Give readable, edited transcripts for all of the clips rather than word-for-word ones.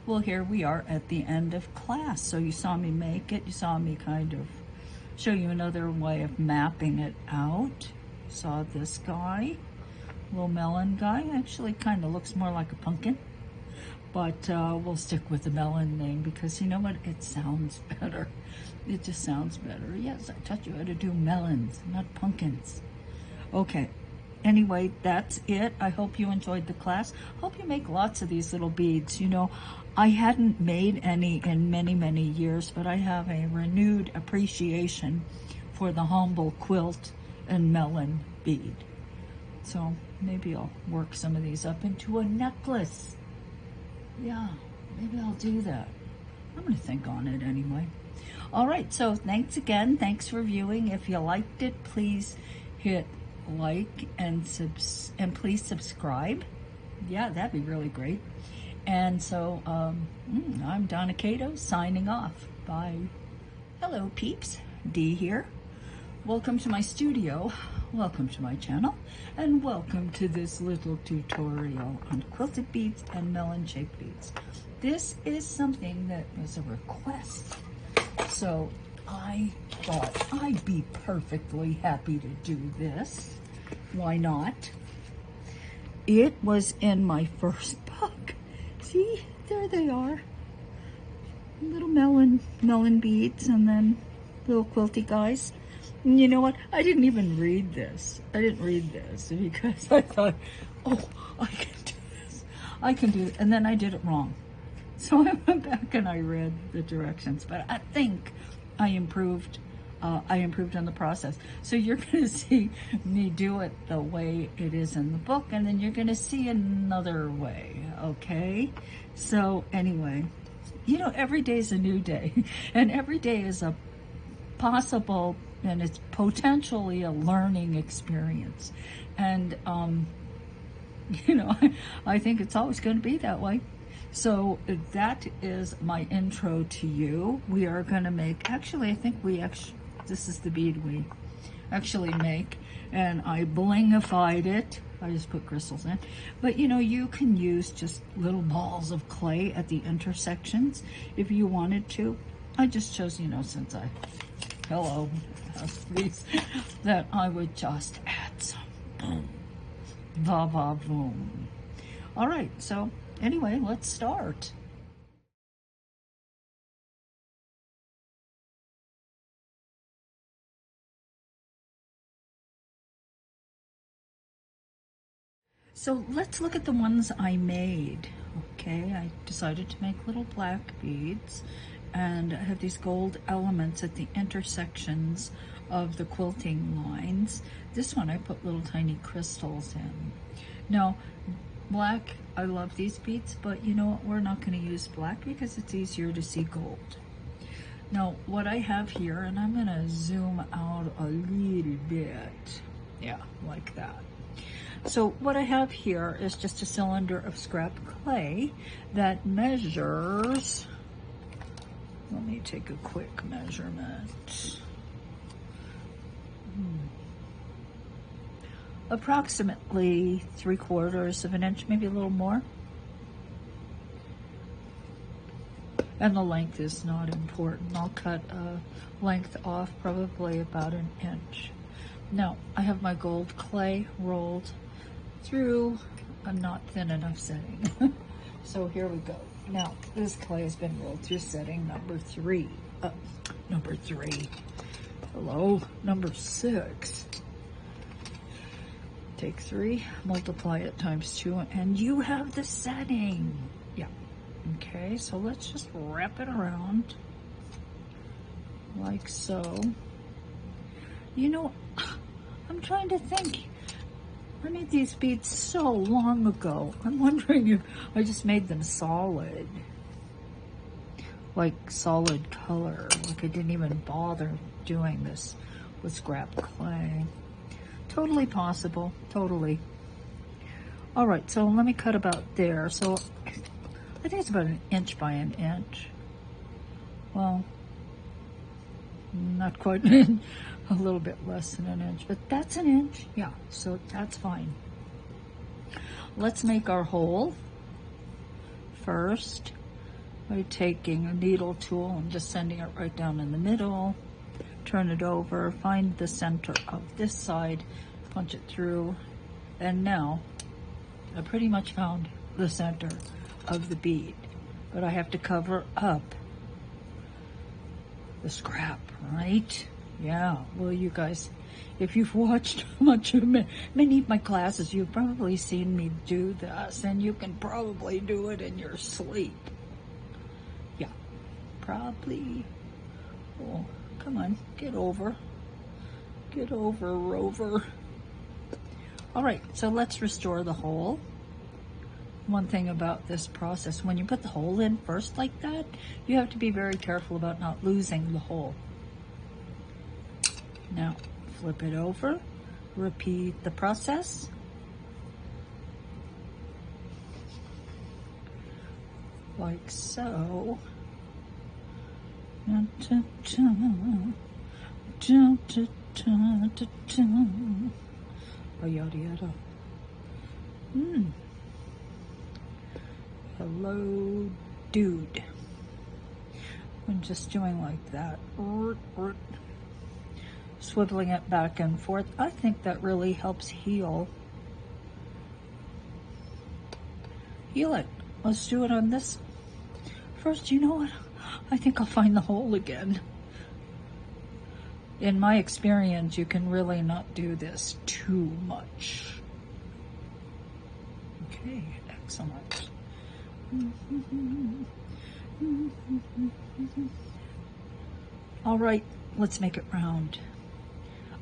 Well, here we are at the end of class. So you saw me make it. You saw me kind of show you another way of mapping it out. You saw this guy, little melon guy. Actually kind of looks more like a pumpkin. But we'll stick with the melon name because you know what? It sounds better. It just sounds better. Yes, I taught you how to do melons, not pumpkins. Okay. Anyway, that's it. I hope you enjoyed the class. Hope you make lots of these little beads. You know, I hadn't made any in many, many years, but I have a renewed appreciation for the humble quilt and melon bead. So maybe I'll work some of these up into a necklace. Yeah, maybe I'll do that. I'm going to think on it anyway. All right, so thanks again. Thanks for viewing. If you liked it, please hit like and please subscribe. Yeah, that'd be really great. And so I'm Donna Kato signing off. Bye. Hello peeps, Dee here. Welcome to my studio, welcome to my channel, and welcome to this little tutorial on quilted beads and melon shaped beads. This is something that was a request, so I thought I'd be perfectly happy to do this. Why not? It was in my first book. See, there they are. Little melon beads and then little quilty guys. And you know what? I didn't even read this. I didn't read this because I thought, oh, I can do this. I can do it. And then I did it wrong. So I went back and I read the directions, but I think I improved on the process. So you're going to see me do it the way it is in the book, and then you're going to see another way, okay? So anyway, you know, every day is a new day, and every day is a possible, and it's potentially a learning experience. And, you know, I think it's always going to be that way. So that is my intro to you. We are going to make, actually, I think this is the bead we actually make, and I blingified it. I just put crystals in. But you know, you can use just little balls of clay at the intersections if you wanted to. I just chose, you know, since I, these, that I would just add some boom, va va boom. All right, so anyway, let's start. So let's look at the ones I made. Okay, I decided to make little black beads, and I have these gold elements at the intersections of the quilting lines. This one I put little tiny crystals in. Now, black, I love these beads, but you know what? We're not going to use black because it's easier to see gold. Now, what I have here, and I'm going to zoom out a little bit. Yeah, like that. So what I have here is just a cylinder of scrap clay that measures, let me take a quick measurement. Approximately 3/4 of an inch, maybe a little more. And the length is not important. I'll cut a length off probably about an inch. Now, I have my gold clay rolled through a not thin enough setting. So here we go. Now, this clay has been rolled through setting number 3. Number 3. Hello, number 6. Take 3, multiply it times 2, and you have the setting. Yeah. Okay, so let's just wrap it around like so. You know, I'm trying to think. I made these beads so long ago. I'm wondering if I just made them solid. Like solid color. Like I didn't even bother doing this with scrap clay. Totally possible. Totally. All right, so let me cut about there. So I think it's about an inch by an inch. Well, not quite an inch. A little bit less than an inch, but that's an inch. Yeah, so that's fine. Let's make our hole first. by taking a needle tool and just sending it right down in the middle. Turn it over, find the center of this side, punch it through, and now I pretty much found the center of the bead, but I have to cover up the scrap, right? Yeah, well, you guys, if you've watched much of many of my classes, you've probably seen me do this, and you can probably do it in your sleep. Yeah, probably. Oh, come on, get over. Get over, Rover. All right, so let's restore the hole. One thing about this process, when you put the hole in first like that, you have to be very careful about not losing the hole. Now, flip it over, repeat the process. Like so. Oh, yada yada. Hello, dude. I'm just doing like that. Swiveling it back and forth. I think that really helps heal it. Let's do it on this. First, you know what? I think I'll find the hole again. In my experience, you can really not do this too much. Okay, excellent. All right, let's make it round.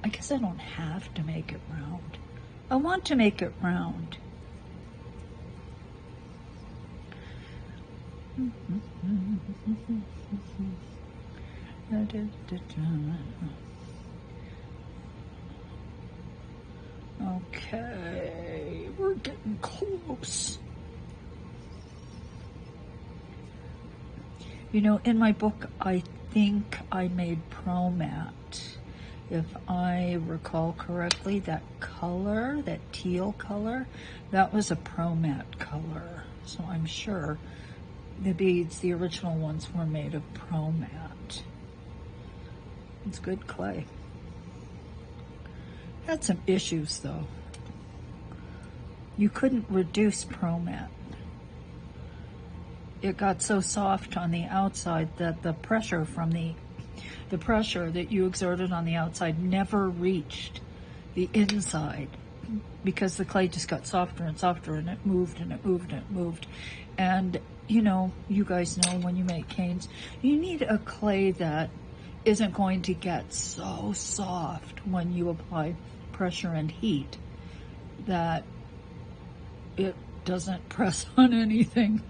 I guess I don't have to make it round. I want to make it round. Okay, we're getting close. You know, in my book, I think I made Pro Matte. If I recall correctly, that color, that teal color, that was a Pro Matte color. So I'm sure the beads, the original ones, were made of Pro Matte. It's good clay. Had some issues though. You couldn't reduce Pro Matte. It got so soft on the outside that the pressure from the pressure that you exerted on the outside never reached the inside, because the clay just got softer and softer, and it moved and it moved and it moved. And you know, you guys know when you make canes, you need a clay that isn't going to get so soft when you apply pressure and heat that it doesn't press on anything.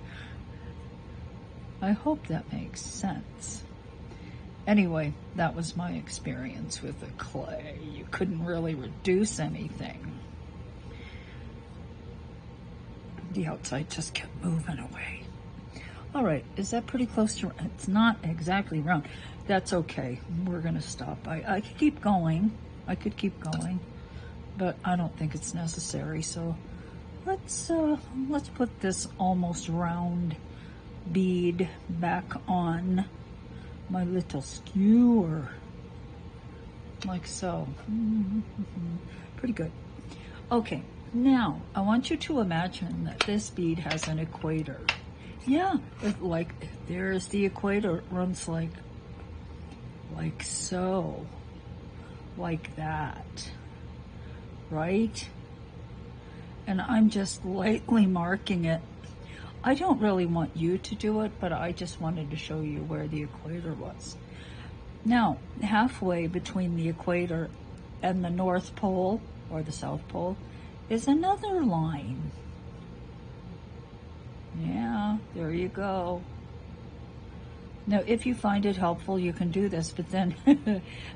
I hope that makes sense. Anyway, that was my experience with the clay. You couldn't really reduce anything. The outside just kept moving away. All right, is that pretty close to, it's not exactly round. That's okay, we're gonna stop. I could keep going, but I don't think it's necessary. So let's put this almost round bead back on my little skewer, like so. Pretty good. Okay, now I want you to imagine that this bead has an equator. Yeah, like there's the equator. It runs like so, like that, right? And I'm just lightly marking it. I don't really want you to do it, but I just wanted to show you where the equator was. Now, halfway between the equator and the North Pole, or the South Pole, is another line. Yeah, there you go. Now, if you find it helpful, you can do this, but then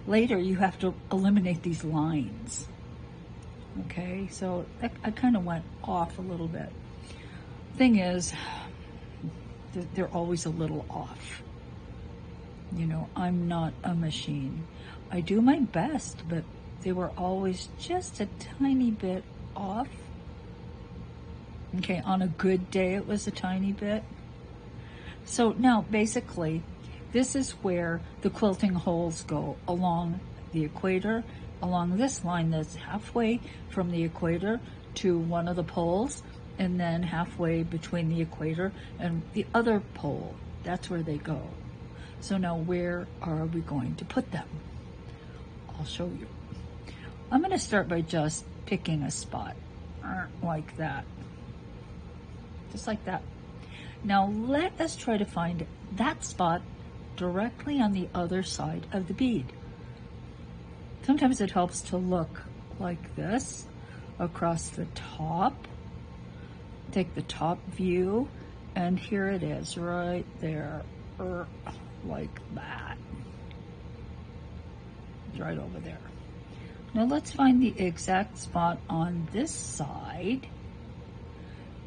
later you have to eliminate these lines. Okay, so I kind of went off a little bit. Thing is, they're always a little off. You know, I'm not a machine. I do my best, but they were always just a tiny bit off. Okay, on a good day it was a tiny bit. So now basically, this is where the quilting holes go along the equator, along this line that's halfway from the equator to one of the poles, and then halfway between the equator and the other pole. That's where they go. So now where are we going to put them? I'll show you. I'm going to start by just picking a spot like that. Just like that. Now let us try to find that spot directly on the other side of the bead. Sometimes it helps to look like this across the top. Take the top view, and here it is right there, like that. It's right over there. Now let's find the exact spot on this side,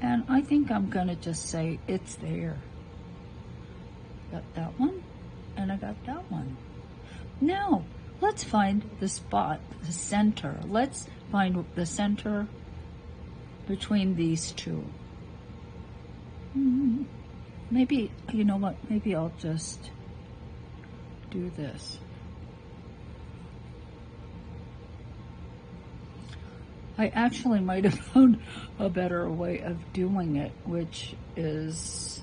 and I think I'm gonna just say it's there. Got that one, and I got that one. Now let's find the spot, the center. Let's find the center between these two. Maybe, you know what, maybe I'll just do this. I actually might have found a better way of doing it, which is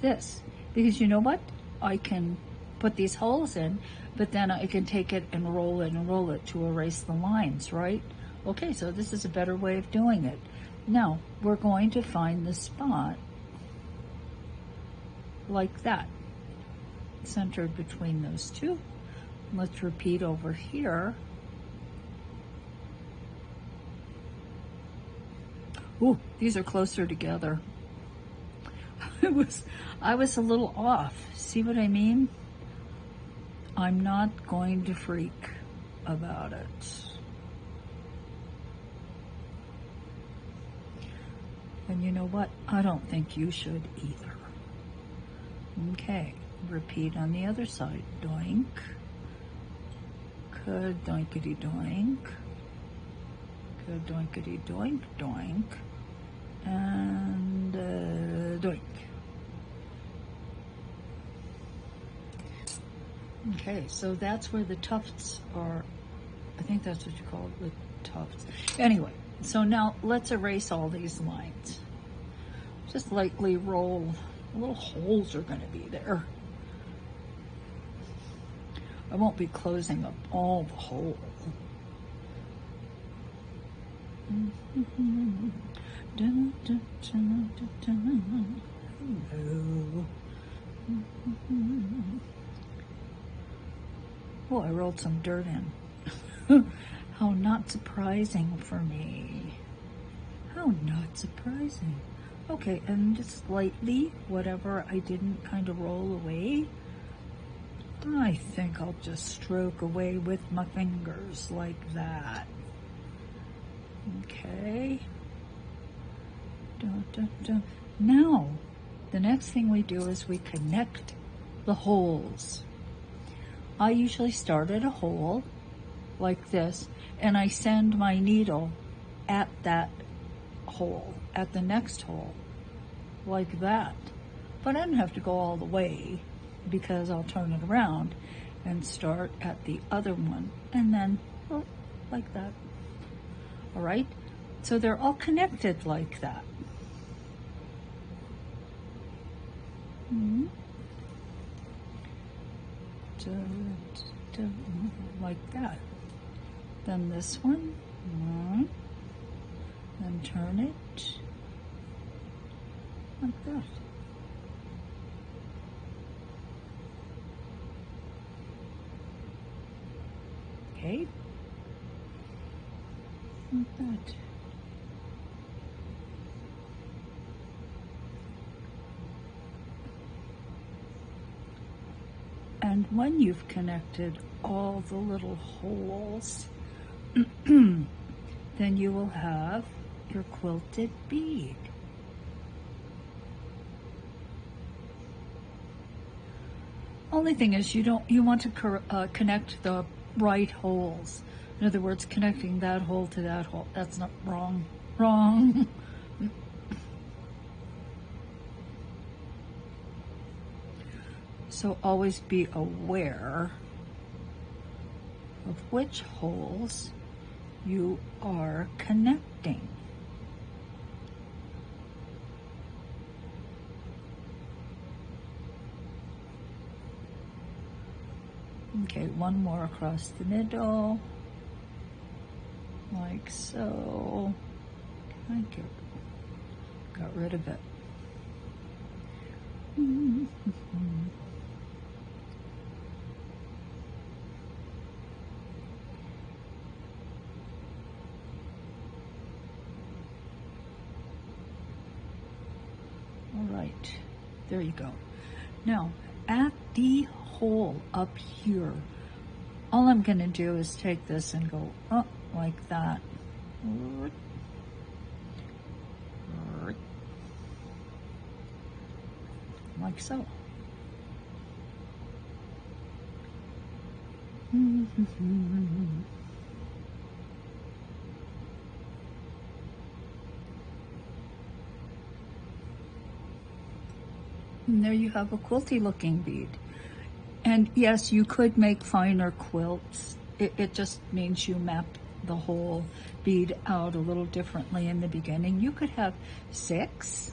this. Because you know what? I can put these holes in, but then I can take it and roll it to erase the lines, right? Okay, so this is a better way of doing it. Now, we're going to find the spot like that, centered between those two. Let's repeat over here. Ooh, these are closer together. I was a little off. See what I mean? I'm not going to freak about it. And you know what? I don't think you should either. Okay, repeat on the other side. Doink. Good doinkity doink. Good doinkity doink doink. And doink. Okay, so that's where the tufts are. I think that's what you call it, the tufts. Anyway, so now let's erase all these lines. Just lightly roll. Little holes are going to be there. I won't be closing up all the holes. Hello. Oh, I rolled some dirt in. How not surprising for me. How not surprising. Okay, and just lightly, whatever I didn't kind of roll away, I think I'll just stroke away with my fingers like that. Okay. Dun, dun, dun. Now, the next thing we do is we connect the holes. I usually start at a hole like this, and I send my needle at that hole, at the next hole, like that. But I don't have to go all the way, because I'll turn it around and start at the other one, and then like that. All right, so they're all connected like that. Like that. Then this one, then turn it like that. Okay, like that. And when you've connected all the little holes, then you will have your quilted bead. Only thing is you want to connect the right holes. In other words, connecting that hole to that hole. That's not wrong. Wrong. So always be aware of which holes you are connecting. Okay, one more across the middle, like so. I got rid of it. All right, there you go. Now, at the hole up here, all I'm gonna do is take this and go up like that. Like so. And there you have a quilty looking bead. And yes, you could make finer quilts. It just means you map the whole bead out a little differently in the beginning. You could have 6,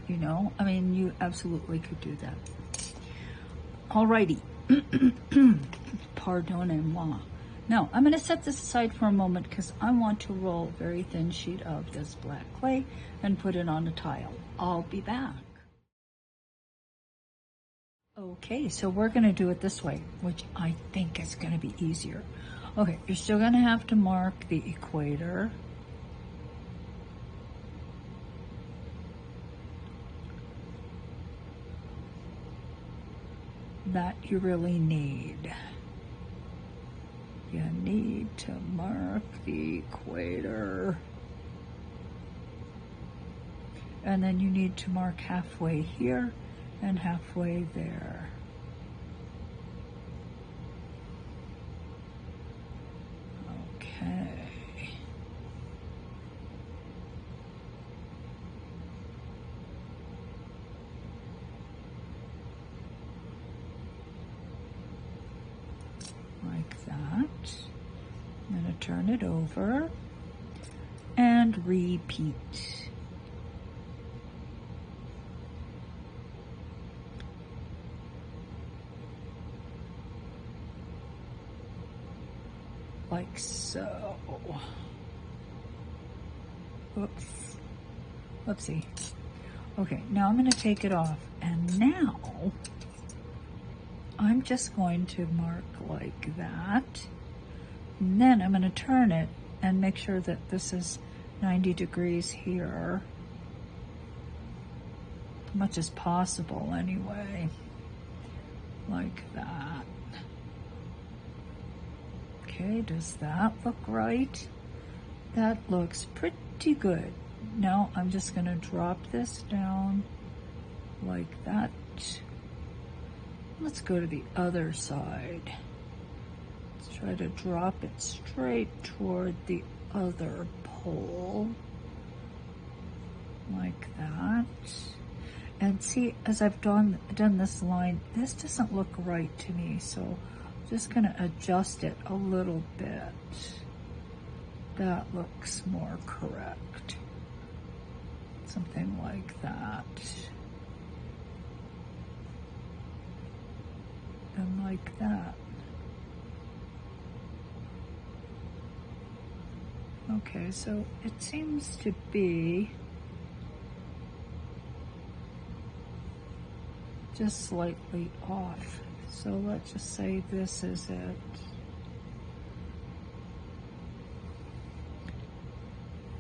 you know, I mean, you absolutely could do that. Alrighty, pardonnez-moi. Now, I'm gonna set this aside for a moment because I want to roll a very thin sheet of this black clay and put it on a tile. I'll be back. Okay, so we're gonna do it this way, which I think is gonna be easier. Okay, you're still gonna have to mark the equator. That you really need. You need to mark the equator. And then you need to mark halfway here and halfway there. Okay. Like that. I'm going to turn it over and repeat. Like so. Oops. Whoopsie. Okay, now I'm going to take it off, and now I'm just going to mark like that, and then I'm going to turn it and make sure that this is 90 degrees here, as much as possible anyway, like that. Okay, does that look right? That looks pretty good. Now I'm just going to drop this down like that. Let's go to the other side. Let's try to drop it straight toward the other pole, like that. And see, as I've done this line, this doesn't look right to me, so I'm just going to adjust it a little bit. That looks more correct. Something like that. And like that. Okay, so it seems to be just slightly off. So let's just say this is it.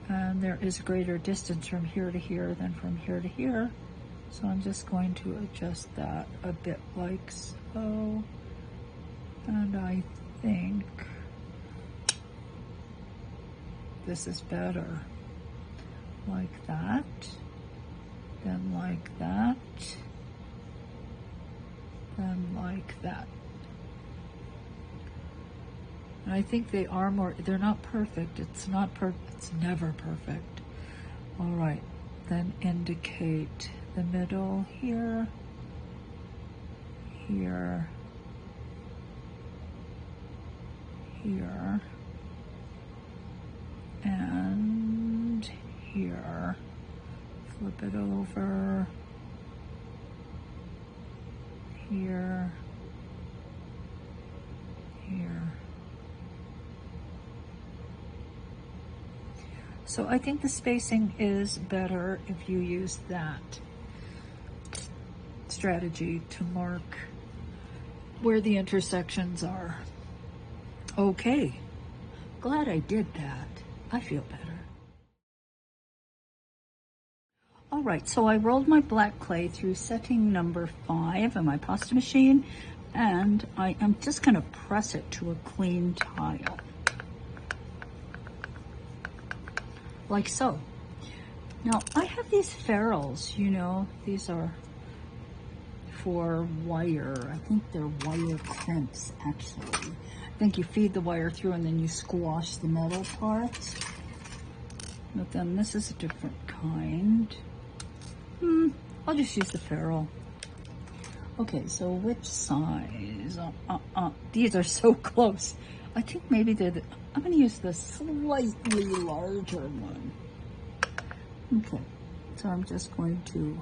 And there is a greater distance from here to here than from here to here. So I'm just going to adjust that a bit like so. And I think this is better. Like that, then like that, then like that. And I think they are more, they're not perfect. It's not perfect, it's never perfect. All right, then indicate the middle here. here, here, and here. Flip it over, here, here. So I think the spacing is better if you use that strategy to mark where the intersections are. Okay, glad I did that. I feel better. All right, so I rolled my black clay through setting number 5 on my pasta machine, and I am just gonna press it to a clean tile. Like so. Now, I have these ferrules, you know, these are for wire. I think they're wire crimps, actually. I think you feed the wire through and then you squash the metal parts. But then this is a different kind. I'll just use the ferrule. Okay, so which size? These are so close. I think maybe they're I'm gonna use the slightly larger one. Okay, so I'm just going to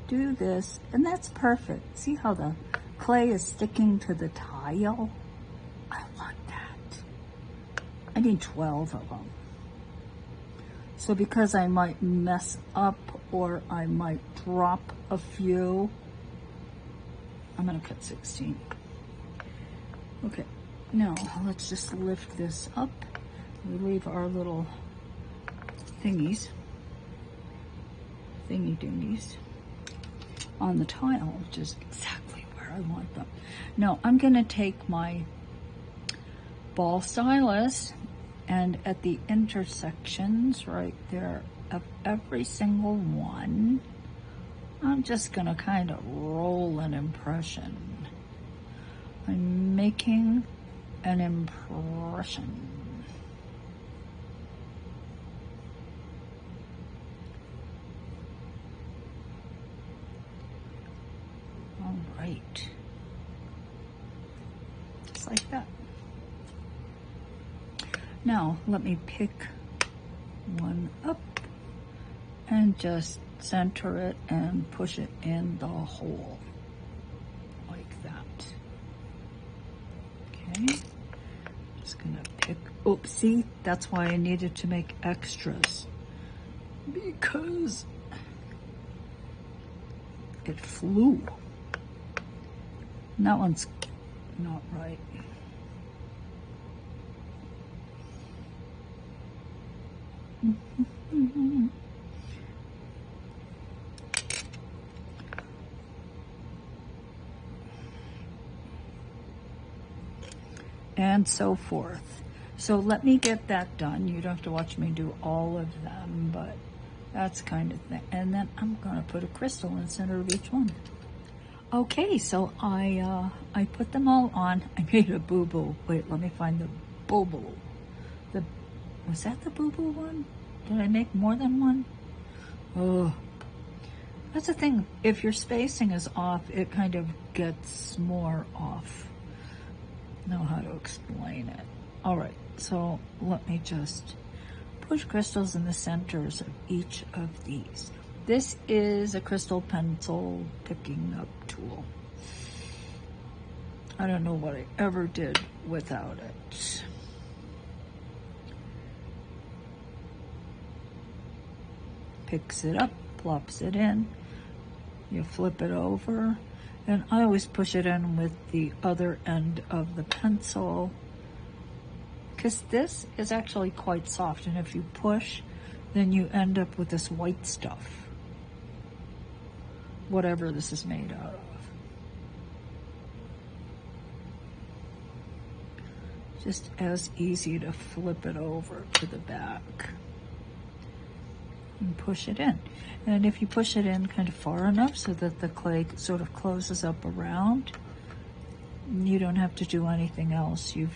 do this, and that's perfect. See how the clay is sticking to the tile? I want that. I need 12 of them. So because I might mess up or I might drop a few, I'm gonna cut 16. Okay, now let's just lift this up. We leave our little thingy dingies on the tile, which is exactly where I want them. Now I'm gonna take my ball stylus, and at the intersections right there of every single one, I'm just gonna kind of roll an impression. I'm making an impression. All right, just like that. Now let me pick one up and just center it and push it in the hole like that. Okay, just gonna pick, oops, see, that's why I needed to make extras, because it flew. And that one's not right. And so forth. So let me get that done. You don't have to watch me do all of them, but that's kind of thing. And then I'm gonna put a crystal in the center of each one. Okay, so I put them all on. I made a boo-boo. Wait, let me find the boo-boo. Was that the boo-boo one? Did I make more than one? Oh, that's the thing. If your spacing is off, it kind of gets more off. Know how to explain it. All right, so let me just push crystals in the centers of each of these. This is a crystal pencil picking up tool. I don't know what I ever did without it. Picks it up, plops it in, you flip it over, and I always push it in with the other end of the pencil, because this is actually quite soft, and if you push, then you end up with this white stuff, whatever this is made out of. Just as easy to flip it over to the back and push it in. And if you push it in kind of far enough so that the clay sort of closes up around, you don't have to do anything else. You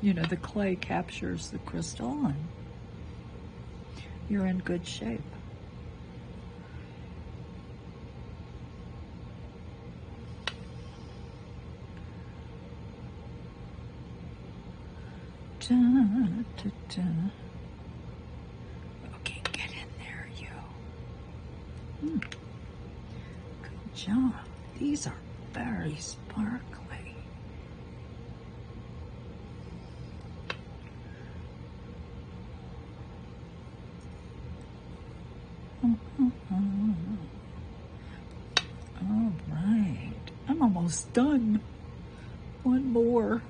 know, the clay captures the crystal and you're in good shape. Da, da, da. Okay, get in there, you. Good job. These are very sparkly. All right, I'm almost done. One more.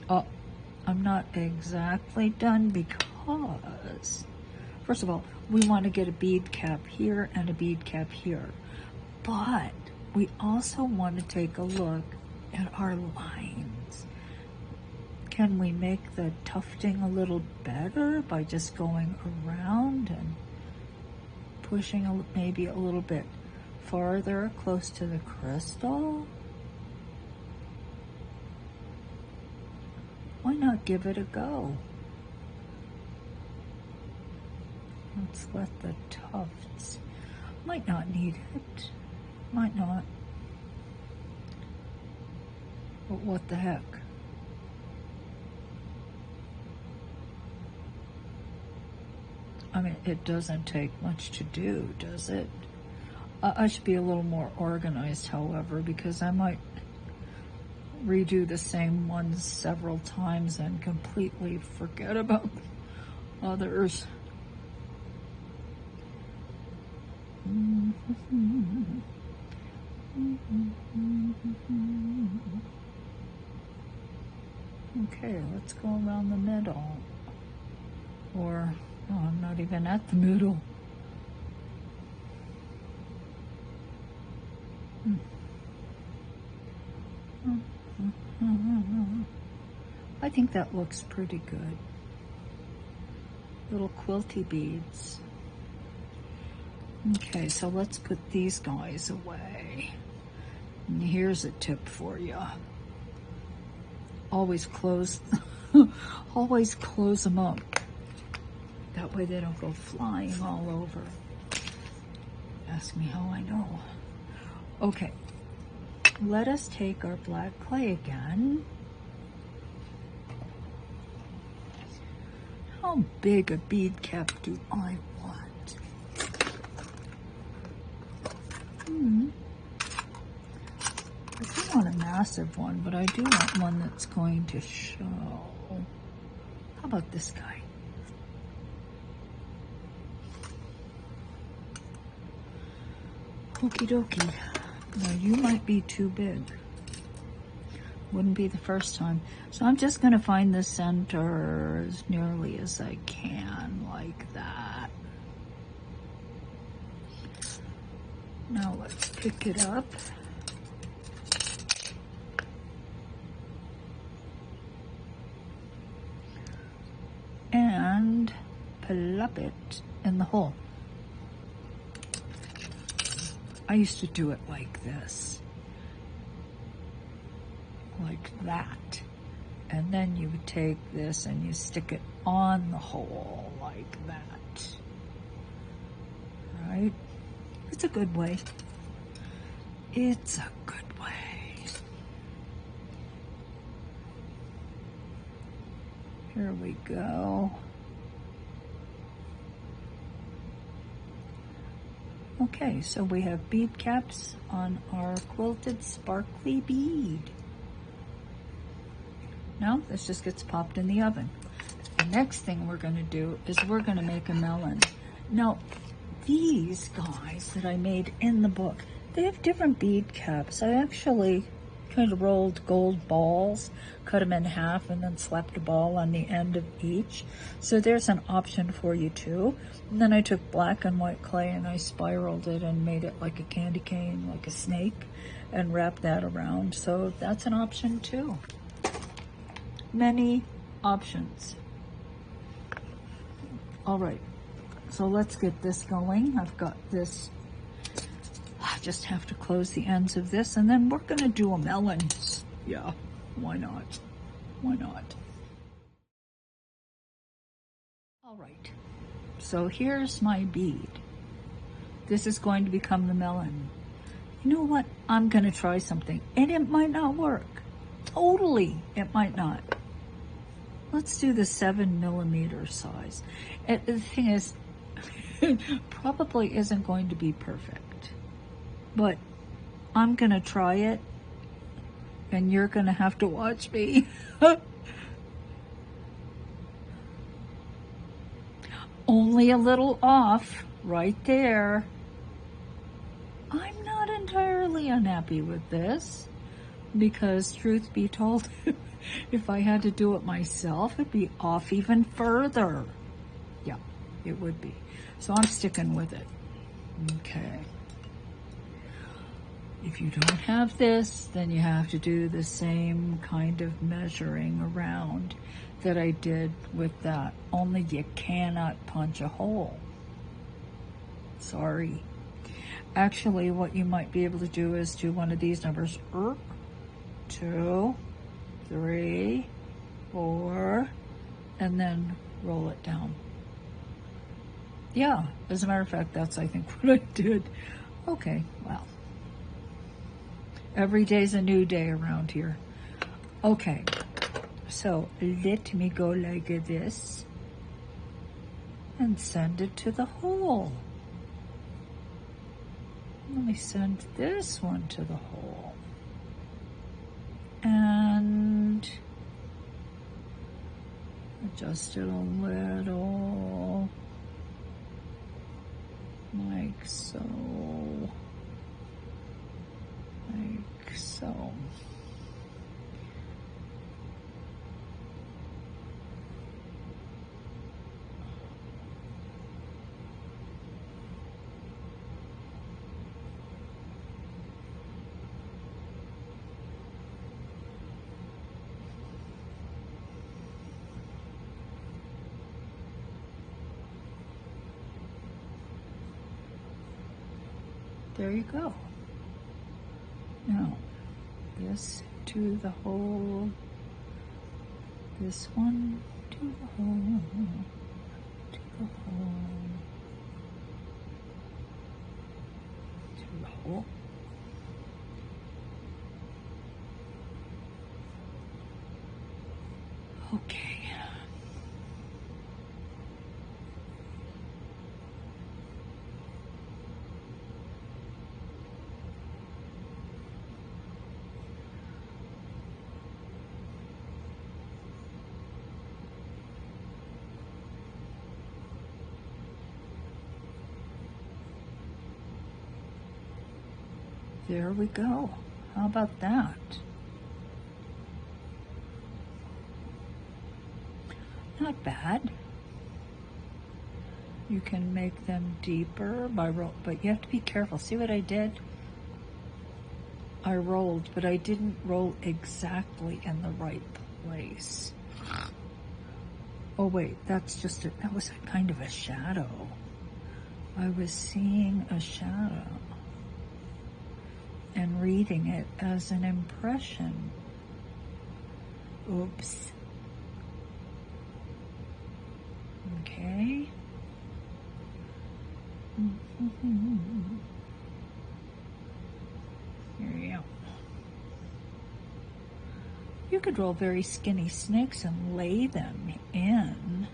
Oh, I'm not exactly done because, first of all, we want to get a bead cap here and a bead cap here. But we also want to take a look at our lines. Can we make the tufting a little better by just going around and pushing maybe a little bit farther close to the crystal? Why not give it a go? Let's let the tufts, might not need it, might not, but what the heck? I mean, it doesn't take much to do, does it? I should be a little more organized, however, because I might redo the same ones several times and completely forget about others. Okay, let's go around the middle. Or, oh, I'm not even at the middle. I think that looks pretty good. Little quilty beads. Okay, so let's put these guys away. And here's a tip for you. Always close, always close them up. That way they don't go flying all over. Ask me how I know. Okay, let us take our black clay again. How big a bead cap do I want? I do want a massive one, but I do want one that's going to show. How about this guy? Okie dokie. Now you might be too big. Wouldn't be the first time. So I'm just going to find the center as nearly as I can, like that. Now let's pick it up. And plop it in the hole. I used to do it like this. Like that. And then you would take this and you stick it on the hole like that. Right? It's a good way. It's a good way. Here we go. Okay, so we have bead caps on our quilted sparkly bead. Now this just gets popped in the oven. The next thing we're going to do is we're going to make a melon. Now these guys that I made in the book, they have different bead caps. I actually kind of rolled gold balls, cut them in half, and then slapped a ball on the end of each. So there's an option for you too. And then I took black and white clay and I spiraled it and made it like a candy cane, like a snake, and wrapped that around. So that's an option too. Many options. All right, so let's get this going. I've got this. I just have to close the ends of this, and then we're gonna do a melon. Yeah, why not? Why not? All right, so here's my bead. This is going to become the melon. You know what? I'm gonna try something, and it might not work. Totally, it might not. let's do the 7mm size. And the thing is, probably isn't going to be perfect, but I'm gonna try it, and you're gonna have to watch me. Only a little off right there. I'm not entirely unhappy with this, because truth be told, if I had to do it myself, it'd be off even further. Yeah, it would be. So I'm sticking with it. Okay. If you don't have this, then you have to do the same kind of measuring around that I did with that, only you cannot punch a hole. Sorry. Actually, what you might be able to do is do one of these numbers. 2, 3, 4, and then roll it down. Yeah, as a matter of fact, that's, I think, what I did. Okay, well. Every day's a new day around here. Okay, so let me go like this and send it to the hole. Let me send this one to the hole. And adjust it a little, like so, like so. There you go. Now, this to the hole, this one to the hole, to the hole, to the hole. Okay. There we go. How about that? Not bad. You can make them deeper by roll, but you have to be careful. See what I did? I rolled, but I didn't roll exactly in the right place. Oh wait, that's just a, that was a kind of a shadow. I was seeing a shadow and reading it as an impression. Oops. Okay. Here you go. You could roll very skinny snakes and lay them in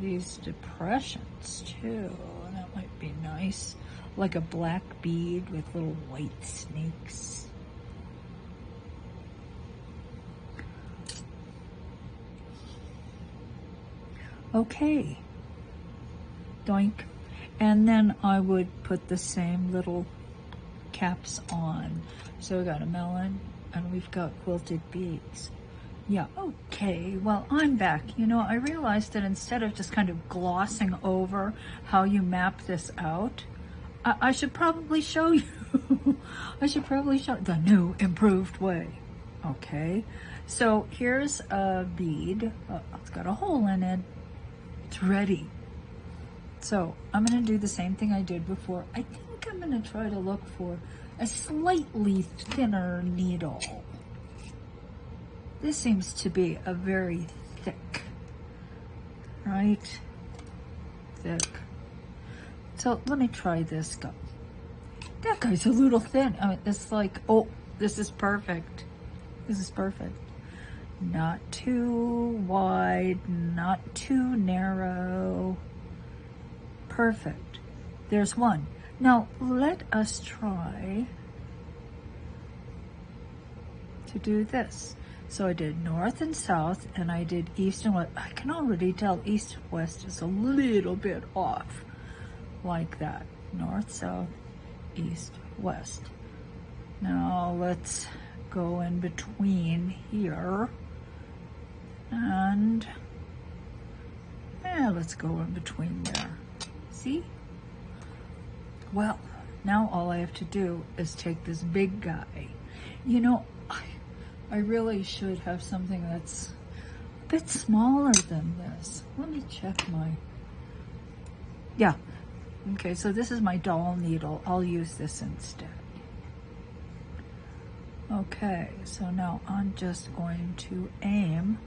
these depressions too. That might be nice. Like a black bead with little white snakes. Okay. Doink. And then I would put the same little caps on. So we got a melon and we've got quilted beads. Yeah, okay, well, I'm back. You know, I realized that instead of just kind of glossing over how you map this out, I should probably show you. I should probably show the new improved way. Okay, so here's a bead. It's got a hole in it. It's ready. So I'm gonna do the same thing I did before. I think I'm gonna try to look for a slightly thinner needle. This seems to be a very thick, right? Thick. So let me try this guy. That guy's a little thin. I mean, it's like, oh, this is perfect. This is perfect. Not too wide, not too narrow. Perfect. There's one. Now let us try to do this. So I did north and south, and I did east and west. I can already tell east and west is a little bit off, like that. North, south, east, west. Now let's go in between here, and let's go in between there. See? Well, now all I have to do is take this big guy. You know, I really should have something that's a bit smaller than this. Let me check my, yeah. Okay, so this is my doll needle. I'll use this instead. Okay, so now I'm just going to aim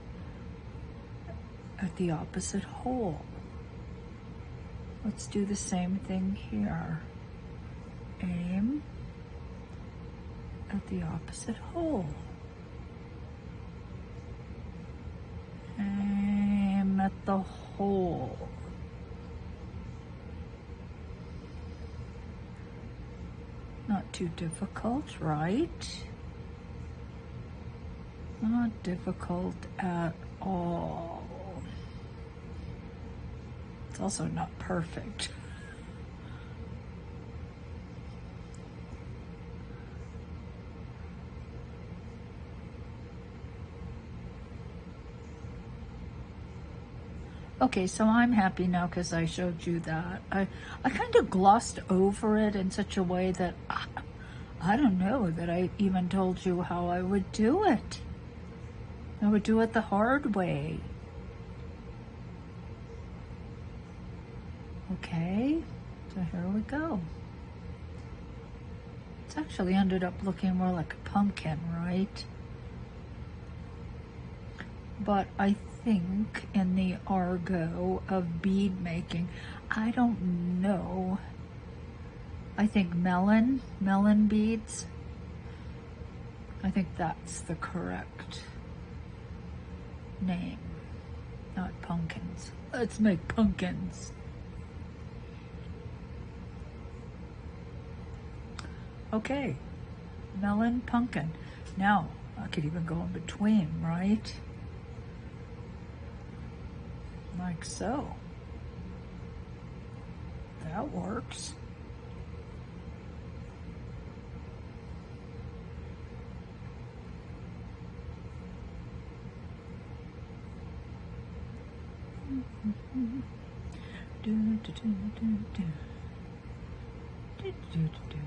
at the opposite hole. Let's do the same thing here. Aim at the opposite hole. Aim at the hole. Not too difficult, right? Not difficult at all. It's also not perfect. Okay, so I'm happy now because I showed you that. I kind of glossed over it in such a way that I don't know that I even told you how I would do it. I would do it the hard way. Okay, so here we go. It's actually ended up looking more like a pumpkin, right? But I think in the argot of bead making, I don't know. I think melon beads. I think that's the correct name, not pumpkins. Let's make pumpkins. Okay, melon, pumpkin. Now, I could even go in between, right? Like so. That works. Do, do, do, do, do. Do, do, do, do.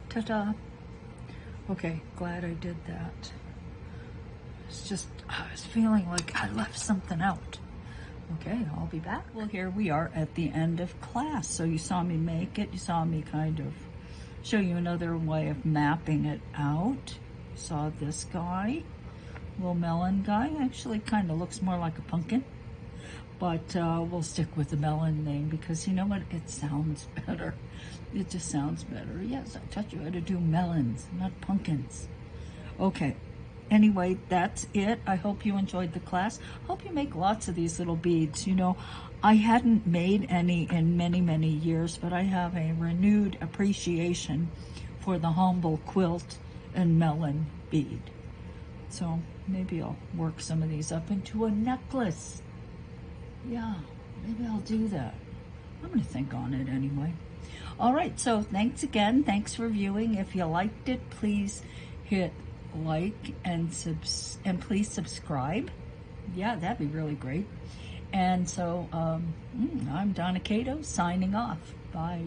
Ta-da. Okay, glad I did that. It's just, I was feeling like I left something out. Okay, I'll be back. Well, here we are at the end of class. So you saw me make it. You saw me kind of show you another way of mapping it out. You saw this guy, little melon guy. Actually kind of looks more like a pumpkin. But we'll stick with the melon name because you know what? It sounds better. It just sounds better. Yes, I taught you how to do melons, not pumpkins. Okay. Anyway, that's it. I hope you enjoyed the class. Hope you make lots of these little beads. You know, I hadn't made any in many, many years, but I have a renewed appreciation for the humble quilt and melon bead. So maybe I'll work some of these up into a necklace. Yeah, maybe I'll do that. I'm going to think on it anyway. All right, so thanks again. Thanks for viewing. If you liked it, please hit like and please subscribe. Yeah, that'd be really great. And so I'm Donna Kato signing off. Bye.